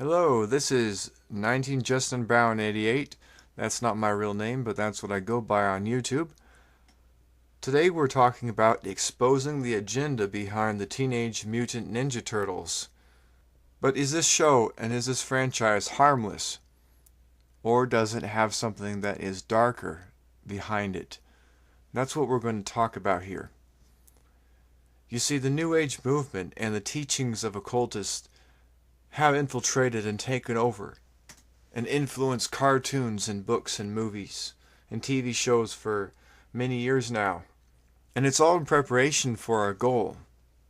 Hello, this is 19 Justin Brown 88. That's not my real name, but that's what I go by on YouTube. Today we're talking about exposing the agenda behind the Teenage Mutant Ninja Turtles. But is this show and is this franchise harmless? Or does it have something that is darker behind it? That's what we're going to talk about here. You see, the New Age movement and the teachings of occultists have infiltrated and taken over and influenced cartoons and books and movies and TV shows for many years now. And it's all in preparation for a goal,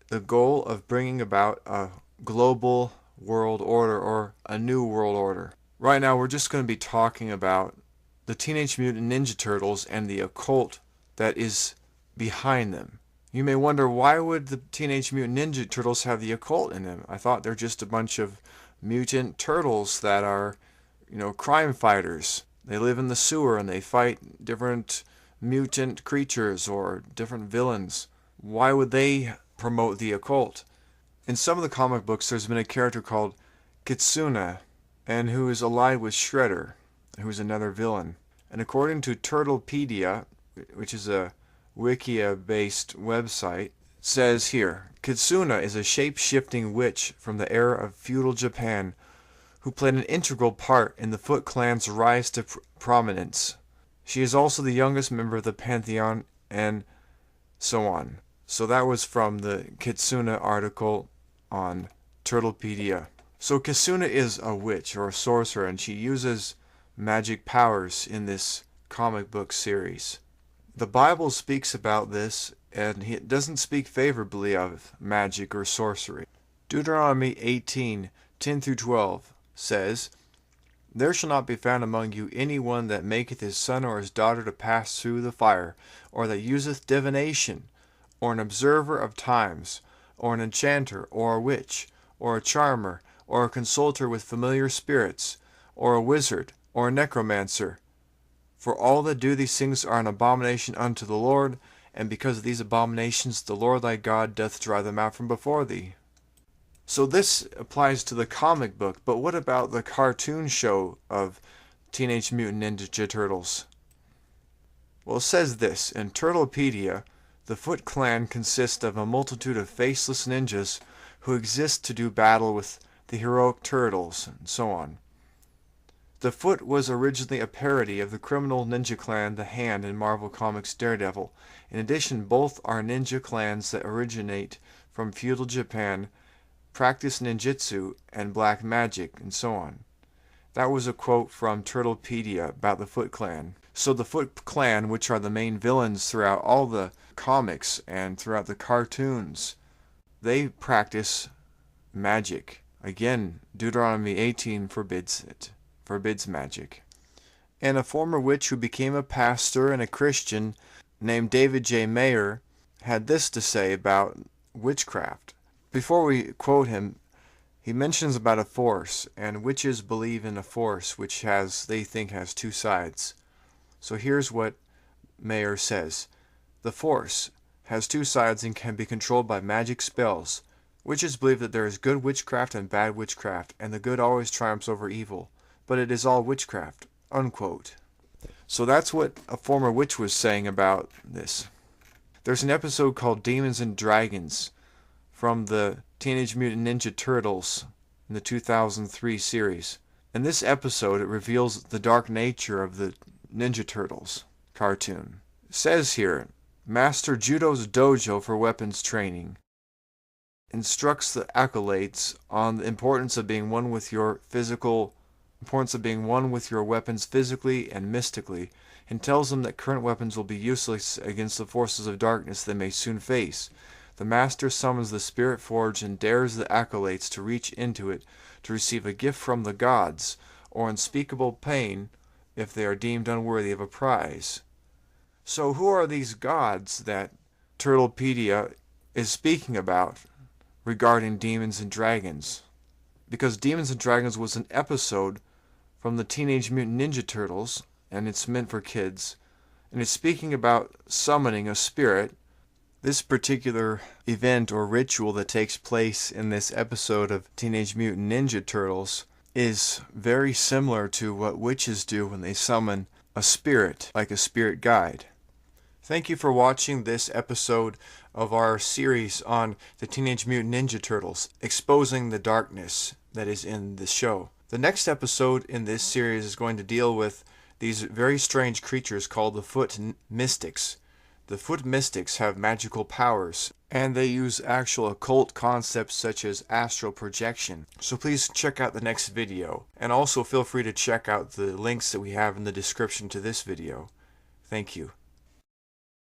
the goal of bringing about a global world order or a new world order. Right now we're just going to be talking about the Teenage Mutant Ninja Turtles and the occult that is behind them. You may wonder, why would the Teenage Mutant Ninja Turtles have the occult in them? I thought they're just a bunch of mutant turtles that are, crime fighters. They live in the sewer and they fight different mutant creatures or different villains. Why would they promote the occult? In some of the comic books, there's been a character called Kitsuna, and who is allied with Shredder, who's another villain. And according to Turtlepedia, which is a Wikia-based website, says here, Kitsuna is a shape-shifting witch from the era of feudal Japan who played an integral part in the Foot Clan's rise to prominence. She is also the youngest member of the Pantheon, and so on. So that was from the Kitsuna article on Turtlepedia. So Kitsuna is a witch or a sorcerer, and she uses magic powers in this comic book series. The Bible speaks about this, and it doesn't speak favorably of magic or sorcery. Deuteronomy 18:10-12 says, There shall not be found among you any one that maketh his son or his daughter to pass through the fire, or that useth divination, or an observer of times, or an enchanter, or a witch, or a charmer, or a consulter with familiar spirits, or a wizard, or a necromancer. For all that do these things are an abomination unto the Lord, and because of these abominations the Lord thy God doth drive them out from before thee. So this applies to the comic book, but what about the cartoon show of Teenage Mutant Ninja Turtles? Well, it says this, in Turtlepedia, the Foot Clan consists of a multitude of faceless ninjas who exist to do battle with the heroic turtles, and so on. The Foot was originally a parody of the criminal ninja clan The Hand in Marvel Comics' Daredevil. In addition, both are ninja clans that originate from feudal Japan, practice ninjutsu and black magic, and so on. That was a quote from Turtlepedia about the Foot Clan. So the Foot Clan, which are the main villains throughout all the comics and throughout the cartoons, they practice magic. Again, Deuteronomy 18 forbids magic. And a former witch who became a pastor and a Christian named David J. Mayer had this to say about witchcraft. Before we quote him, he mentions about a force, and witches believe in a force which they think has two sides. So here's what Mayer says. The force has two sides and can be controlled by magic spells. Witches believe that there is good witchcraft and bad witchcraft, and the good always triumphs over evil. But it is all witchcraft, unquote. So that's what a former witch was saying about this. There's an episode called Demons and Dragons from the Teenage Mutant Ninja Turtles in the 2003 series. In this episode, it reveals the dark nature of the Ninja Turtles cartoon. It says here, Master Judo's dojo for weapons training instructs the acolytes on the importance of being one with your weapons physically and mystically, and tells them that current weapons will be useless against the forces of darkness they may soon face. The master summons the spirit forge and dares the acolytes to reach into it to receive a gift from the gods, or unspeakable pain if they are deemed unworthy of a prize. So who are these gods that Turtlepedia is speaking about regarding Demons and Dragons? Because Demons and Dragons was an episode from the Teenage Mutant Ninja Turtles, and it's meant for kids, and it's speaking about summoning a spirit. This particular event or ritual that takes place in this episode of Teenage Mutant Ninja Turtles is very similar to what witches do when they summon a spirit, like a spirit guide. Thank you for watching this episode of our series on the Teenage Mutant Ninja Turtles, exposing the darkness that is in the show. The next episode in this series is going to deal with these very strange creatures called the Foot Mystics. The Foot Mystics have magical powers, and they use actual occult concepts such as astral projection. So please check out the next video, and also feel free to check out the links that we have in the description to this video. Thank you.